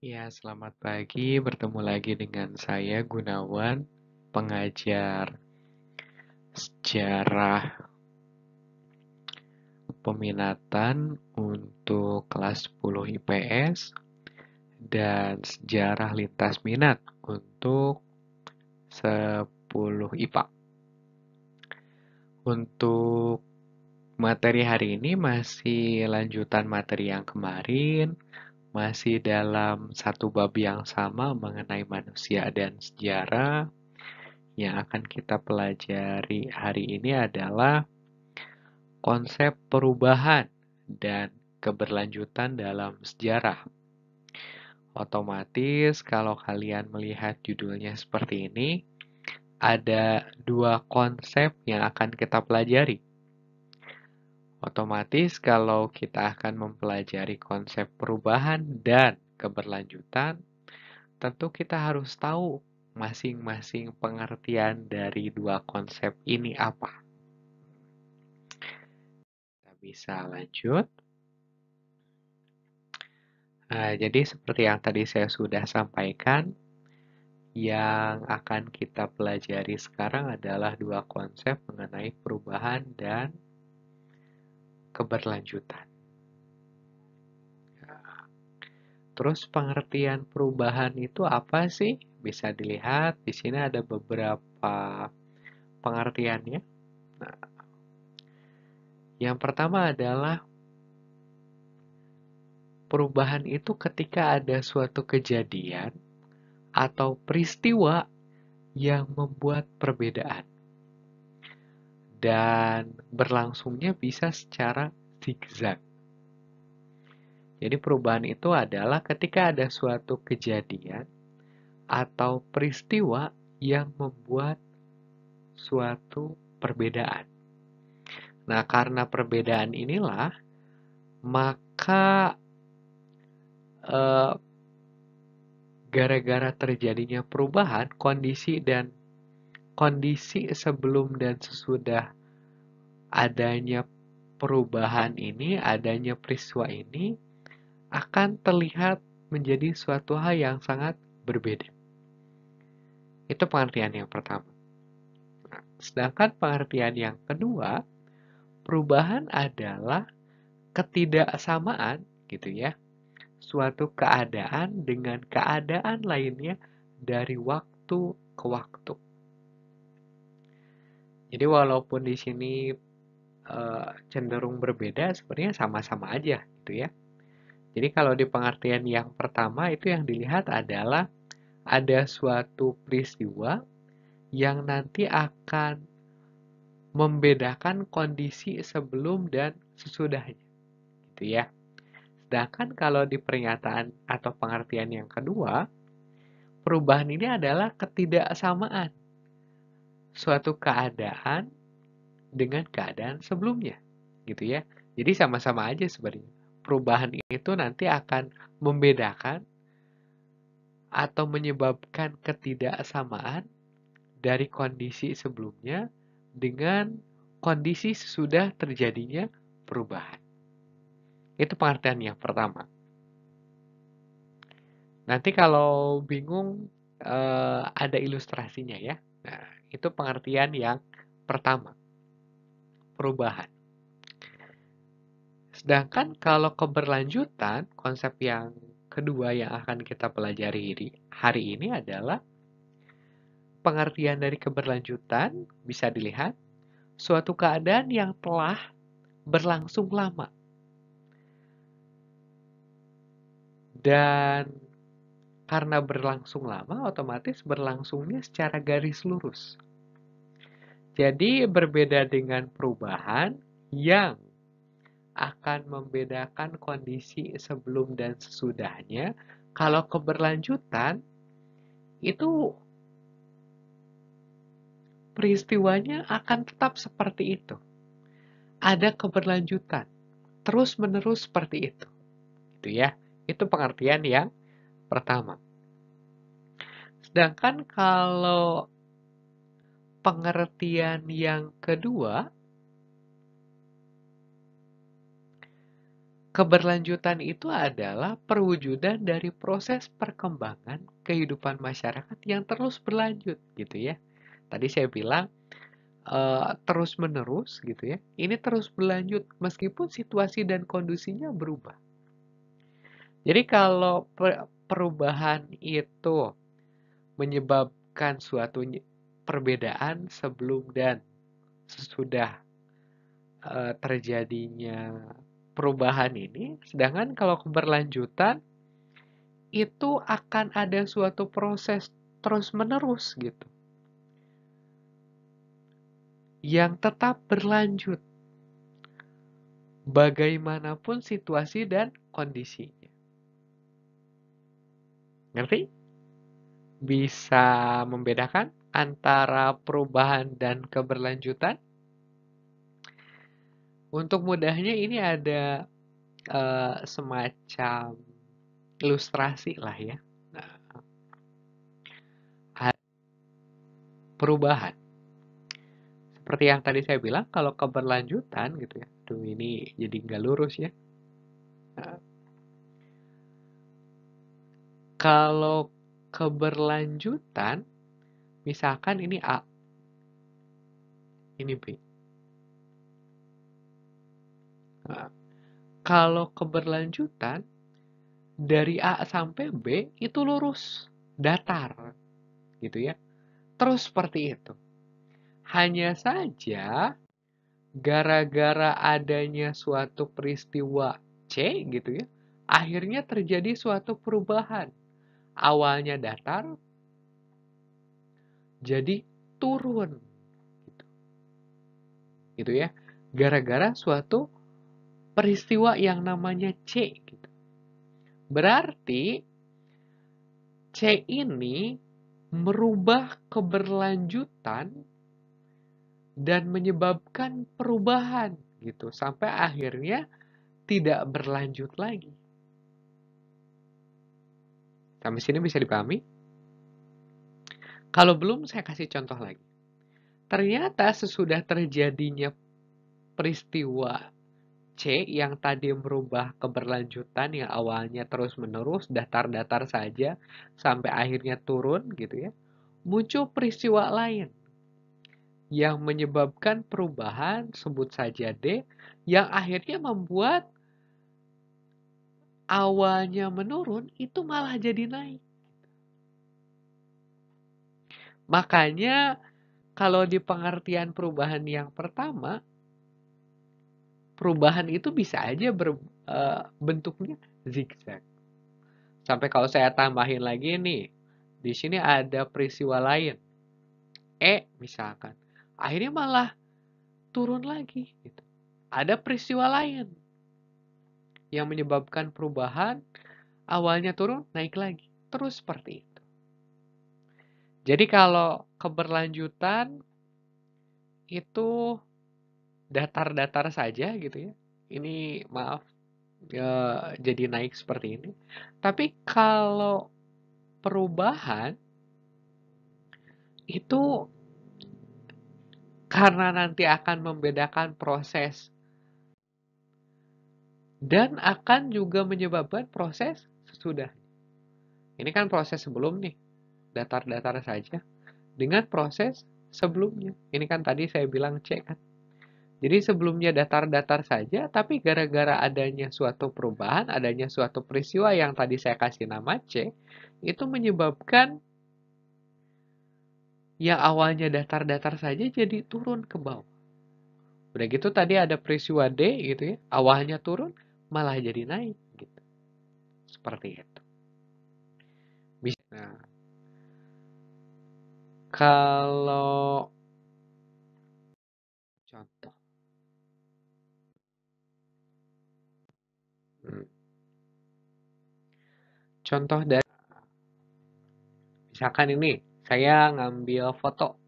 Ya, selamat pagi. Bertemu lagi dengan saya Gunawan, pengajar sejarah peminatan untuk kelas 10 IPS dan sejarah lintas minat untuk 10 IPA. Untuk materi hari ini masih lanjutan materi yang kemarin, masih dalam satu bab yang sama mengenai manusia dan sejarah. Yang akan kita pelajari hari ini adalah konsep perubahan dan keberlanjutan dalam sejarah. Otomatis kalau kalian melihat judulnya seperti ini, ada dua konsep yang akan kita pelajari. Otomatis kalau kita akan mempelajari konsep perubahan dan keberlanjutan, tentu kita harus tahu masing-masing pengertian dari dua konsep ini apa. Kita bisa lanjut. Nah, jadi seperti yang tadi saya sudah sampaikan, yang akan kita pelajari sekarang adalah dua konsep mengenai perubahan dan keberlanjutan. Terus pengertian perubahan itu apa sih? Bisa dilihat di sini ada beberapa pengertiannya. Nah, yang pertama adalah perubahan itu ketika ada suatu kejadian atau peristiwa yang membuat perbedaan. Dan berlangsungnya bisa secara zigzag. Jadi perubahan itu adalah ketika ada suatu kejadian atau peristiwa yang membuat suatu perbedaan. Nah, karena perbedaan inilah, maka eh, gara-gara terjadinya perubahan, kondisi sebelum dan sesudah adanya perubahan ini, adanya peristiwa ini, akan terlihat menjadi suatu hal yang sangat berbeda. Itu pengertian yang pertama. Nah, sedangkan pengertian yang kedua, perubahan adalah ketidaksamaan, gitu ya, suatu keadaan dengan keadaan lainnya dari waktu ke waktu. Jadi walaupun di sini cenderung berbeda, sebenarnya sama-sama aja, gitu ya. Jadi kalau di pengertian yang pertama itu yang dilihat adalah ada suatu peristiwa yang nanti akan membedakan kondisi sebelum dan sesudahnya, gitu ya. Sedangkan kalau di pernyataan atau pengertian yang kedua, perubahan ini adalah ketidaksamaan suatu keadaan dengan keadaan sebelumnya, gitu ya. Jadi sama-sama aja sebenarnya. Perubahan itu nanti akan membedakan atau menyebabkan ketidaksamaan dari kondisi sebelumnya dengan kondisi sesudah terjadinya perubahan. Itu pengertian yang pertama. Nanti kalau bingung ada ilustrasinya ya. Nah, itu pengertian yang pertama, perubahan. Sedangkan kalau keberlanjutan, konsep yang kedua yang akan kita pelajari hari ini adalah pengertian dari keberlanjutan bisa dilihat suatu keadaan yang telah berlangsung lama. Dan karena berlangsung lama, otomatis berlangsungnya secara garis lurus. Jadi berbeda dengan perubahan yang akan membedakan kondisi sebelum dan sesudahnya. Kalau keberlanjutan, itu peristiwanya akan tetap seperti itu. Ada keberlanjutan, terus-menerus seperti itu. Gitu ya. Itu pengertian yang pertama. Sedangkan kalau pengertian yang kedua, Keberlanjutan itu adalah perwujudan dari proses perkembangan kehidupan masyarakat yang terus berlanjut gitu ya. Tadi saya bilang terus-menerus gitu ya. Ini terus berlanjut meskipun situasi dan kondisinya berubah. Jadi kalau perubahan itu menyebabkan suatu perbedaan sebelum dan sesudah terjadinya perubahan ini, sedangkan kalau keberlanjutan itu akan ada suatu proses terus-menerus gitu, yang tetap berlanjut bagaimanapun situasi dan kondisinya. Ngerti? Bisa membedakan antara perubahan dan keberlanjutan? Untuk mudahnya ini ada semacam ilustrasi lah ya. Nah, perubahan. Seperti yang tadi saya bilang, kalau keberlanjutan gitu ya. Aduh, ini jadi nggak lurus ya. Nah, kalau keberlanjutan, misalkan ini A, ini B. Nah, kalau keberlanjutan, dari A sampai B itu lurus, datar, gitu ya. Terus seperti itu. Hanya saja, gara-gara adanya suatu peristiwa C gitu ya, akhirnya terjadi suatu perubahan. Awalnya datar, jadi turun. Gitu ya. Gara-gara suatu peristiwa yang namanya C. Gitu. Berarti C ini merubah keberlanjutan dan menyebabkan perubahan gitu sampai akhirnya tidak berlanjut lagi. Sampai sini bisa dipahami? Kalau belum, saya kasih contoh lagi. Ternyata sesudah terjadinya peristiwa C yang tadi merubah keberlanjutan yang awalnya terus-menerus, datar-datar saja, sampai akhirnya turun gitu ya, muncul peristiwa lain yang menyebabkan perubahan, sebut saja D, yang akhirnya membuat awalnya menurun, itu malah jadi naik. Makanya kalau di pengertian perubahan yang pertama, perubahan itu bisa aja bentuknya zigzag. Sampai kalau saya tambahin lagi nih, di sini ada peristiwa lain, E misalkan, akhirnya malah turun lagi. Gitu. Ada peristiwa lain yang menyebabkan perubahan, awalnya turun, naik lagi. Terus seperti itu. Jadi kalau keberlanjutan itu datar-datar saja gitu ya. Ini maaf jadi naik seperti ini. Tapi kalau perubahan itu karena nanti akan membedakan proses dan akan juga menyebabkan proses sesudah. Ini kan proses sebelum nih, datar-datar saja. Dengan proses sebelumnya. Ini kan tadi saya bilang C kan. Jadi sebelumnya datar-datar saja, tapi gara-gara adanya suatu perubahan, adanya suatu peristiwa yang tadi saya kasih nama C, itu menyebabkan yang awalnya datar-datar saja jadi turun ke bawah. Udah gitu tadi ada peristiwa D gitu ya, awalnya turun, malah jadi naik gitu. Seperti itu. Nah, kalau contoh, hmm, contoh dari misalkan ini, saya ngambil foto.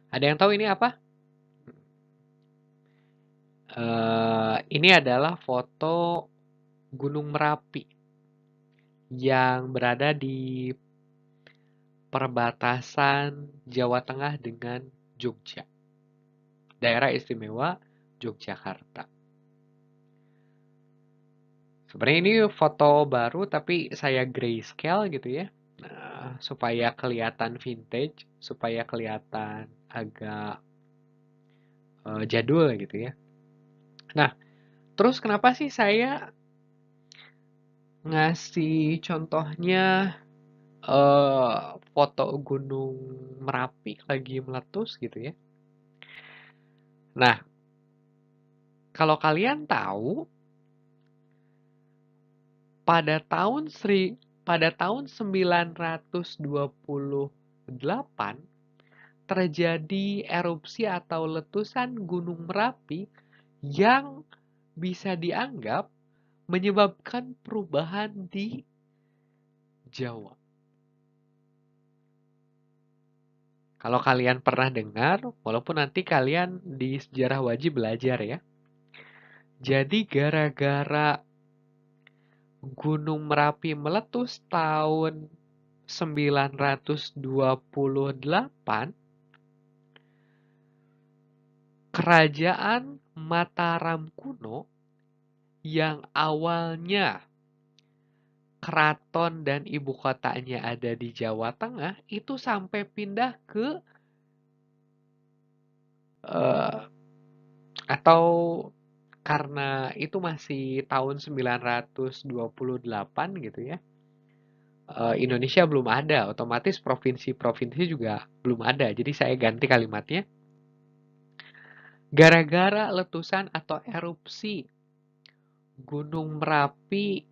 Ada yang tahu ini apa? Ini adalah foto Gunung Merapi yang berada di perbatasan Jawa Tengah dengan Jogja, daerah istimewa Yogyakarta. Sebenarnya ini foto baru tapi saya grayscale gitu ya. Nah, supaya kelihatan vintage, supaya kelihatan agak jadul gitu ya. Nah, terus kenapa sih saya ngasih contohnya foto Gunung Merapi lagi meletus gitu ya. Nah, kalau kalian tahu pada tahun 928 terjadi erupsi atau letusan Gunung Merapi yang bisa dianggap menyebabkan perubahan di Jawa. Kalau kalian pernah dengar, walaupun nanti kalian di sejarah wajib belajar ya. Jadi gara-gara Gunung Merapi meletus tahun 928, kerajaan Mataram kuno yang awalnya keraton dan ibu kotanya ada di Jawa Tengah itu sampai pindah ke eh, atau karena itu masih tahun 928 gitu ya. Indonesia belum ada, otomatis provinsi-provinsi juga belum ada. Jadi saya ganti kalimatnya. Gara-gara letusan atau erupsi Gunung Merapi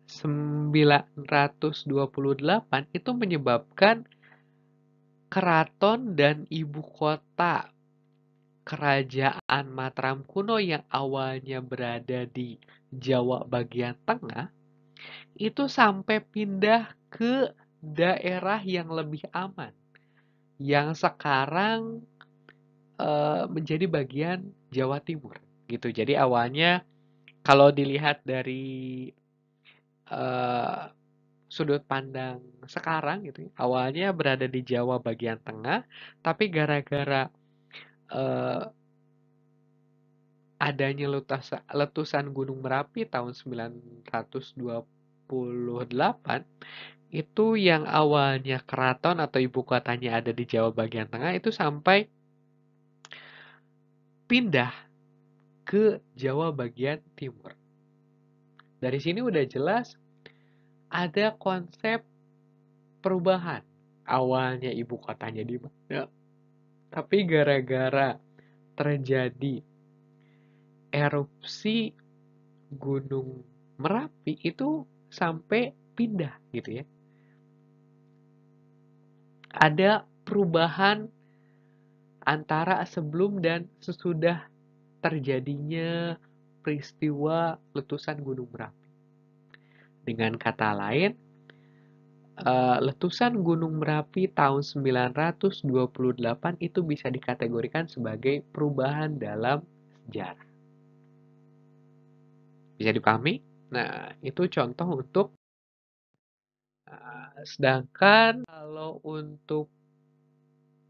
928 itu menyebabkan keraton dan ibu kota kerajaan Mataram kuno yang awalnya berada di Jawa bagian tengah itu sampai pindah ke daerah yang lebih aman yang sekarang menjadi bagian Jawa Timur gitu. Jadi awalnya kalau dilihat dari eh, sudut pandang sekarang gitu ya, awalnya berada di Jawa bagian tengah, tapi gara-gara eh, adanya letusan Gunung Merapi tahun 928 itu yang awalnya keraton atau ibu kotanya ada di Jawa bagian tengah itu sampai pindah ke Jawa bagian timur. Dari sini udah jelas ada konsep perubahan. Awalnya ibu kotanya di mana, tapi gara-gara terjadi erupsi Gunung Merapi itu sampai pindah gitu ya. Ada perubahan antara sebelum dan sesudah terjadinya peristiwa letusan Gunung Merapi. Dengan kata lain, letusan Gunung Merapi tahun 928 itu bisa dikategorikan sebagai perubahan dalam sejarah. Bisa dipahami? Nah, itu contoh untuk sedangkan kalau untuk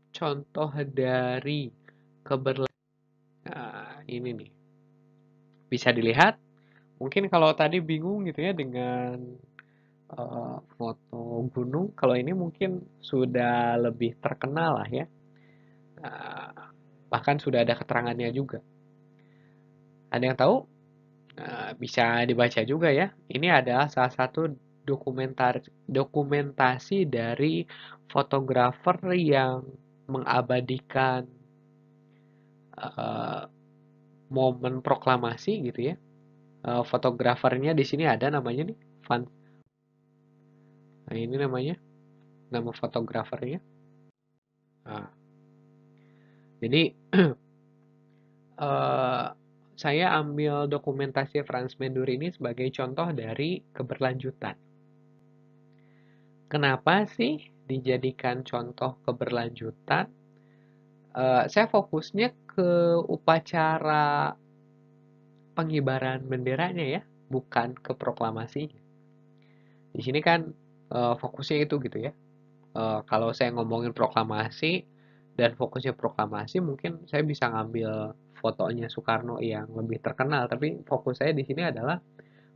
contoh dari keberlanjutan, ini nih bisa dilihat. Mungkin kalau tadi bingung gitu ya dengan foto gunung, kalau ini mungkin sudah lebih terkenal lah ya. Uh, Bahkan sudah ada keterangannya juga. Ada yang tahu? Bisa dibaca juga ya. Ini adalah salah satu dokumentasi dari fotografer yang mengabadikan uh, momen proklamasi gitu ya. Fotografernya di sini ada namanya nih, Van. Nah, ini namanya, nama fotografernya. Nah, jadi uh, saya ambil dokumentasi Frans Mendur ini sebagai contoh dari keberlanjutan. Kenapa sih dijadikan contoh keberlanjutan? Saya fokusnya ke upacara pengibaran benderanya ya, bukan ke proklamasinya. Di sini kan fokusnya itu gitu ya. Kalau saya ngomongin proklamasi dan fokusnya proklamasi, mungkin saya bisa ngambil fotonya Soekarno yang lebih terkenal, tapi fokus saya di sini adalah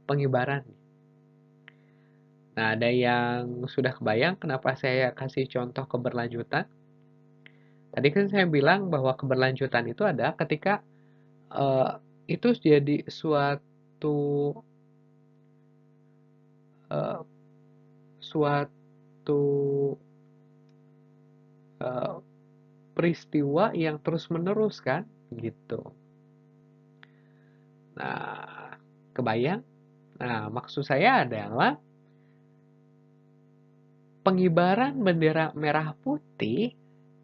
pengibaran. Nah, ada yang sudah kebayang kenapa saya kasih contoh keberlanjutan? Tadi kan saya bilang bahwa keberlanjutan itu ada ketika eh, itu jadi suatu eh, suatu eh, peristiwa yang terus-menerus kan, gitu. Nah, kebayang? Nah, maksud saya adalah pengibaran bendera merah putih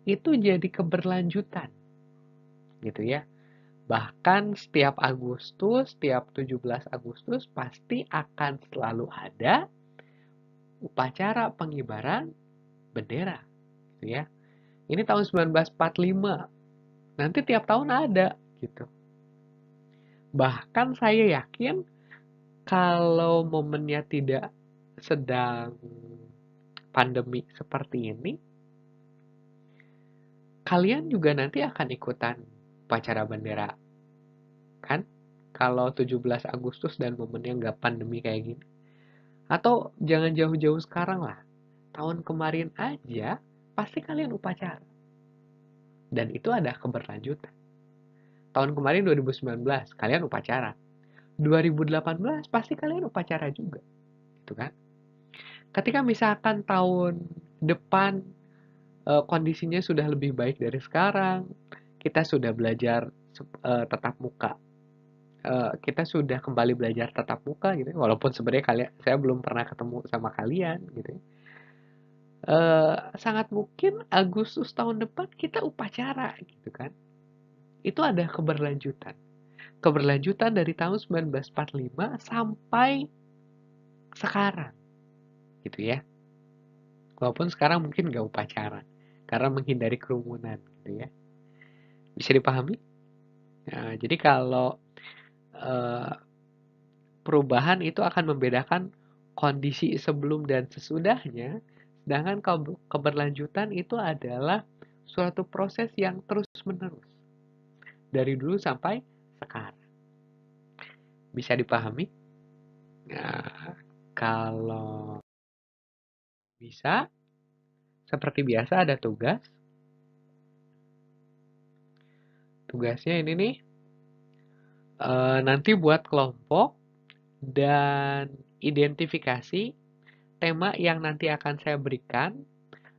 itu jadi keberlanjutan, gitu ya. Bahkan setiap Agustus, setiap 17 Agustus pasti akan selalu ada upacara pengibaran bendera, gitu ya. Ini tahun 1945, nanti tiap tahun ada, gitu. Bahkan saya yakin kalau momennya tidak sedang pandemi seperti ini, kalian juga nanti akan ikutan upacara bendera, kan? Kalau 17 Agustus dan momennya nggak pandemi kayak gini. Atau jangan jauh-jauh sekarang lah. Tahun kemarin aja, pasti kalian upacara. Dan itu ada keberlanjutan. Tahun kemarin 2019, kalian upacara. 2018, pasti kalian upacara juga. Gitu kan? Ketika misalkan tahun depan kondisinya sudah lebih baik dari sekarang, kita sudah belajar tatap muka, kita sudah kembali belajar tatap muka gitu, walaupun sebenarnya saya belum pernah ketemu sama kalian gitu. Sangat mungkin Agustus tahun depan kita upacara gitu kan. Itu ada keberlanjutan. Keberlanjutan dari tahun 1945 sampai sekarang gitu ya. Walaupun sekarang mungkin nggak upacara karena menghindari kerumunan gitu ya. Bisa dipahami? Nah, jadi kalau eh, perubahan itu akan membedakan kondisi sebelum dan sesudahnya, sedangkan keberlanjutan itu adalah suatu proses yang terus-menerus dari dulu sampai sekarang. Bisa dipahami? Nah, kalau bisa, seperti biasa ada tugas. Tugasnya ini nih, nanti buat kelompok dan identifikasi tema yang nanti akan saya berikan,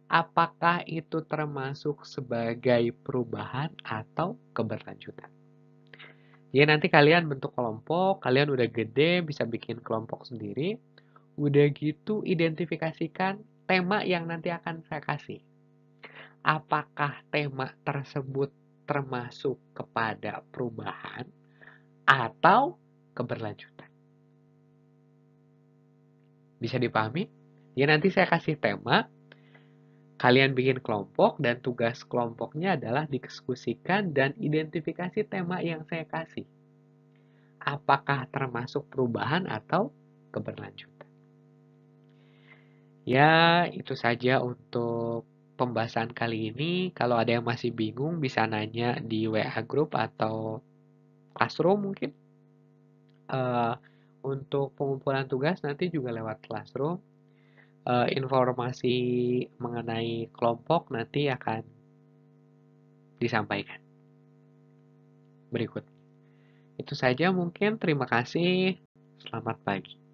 apakah itu termasuk sebagai perubahan atau keberlanjutan. Jadi nanti kalian bentuk kelompok, kalian udah gede, bisa bikin kelompok sendiri. Udah gitu identifikasikan tema yang nanti akan saya kasih. Apakah tema tersebut termasuk kepada perubahan atau keberlanjutan. Bisa dipahami? Ya nanti saya kasih tema, kalian bikin kelompok dan tugas kelompoknya adalah didiskusikan dan identifikasi tema yang saya kasih. Apakah termasuk perubahan atau keberlanjutan. Ya, itu saja untuk pembahasan kali ini. Kalau ada yang masih bingung, bisa nanya di WA Group atau Classroom mungkin. Uh, untuk pengumpulan tugas nanti juga lewat Classroom. Informasi mengenai kelompok nanti akan disampaikan berikut. Itu saja mungkin. Terima kasih. Selamat pagi.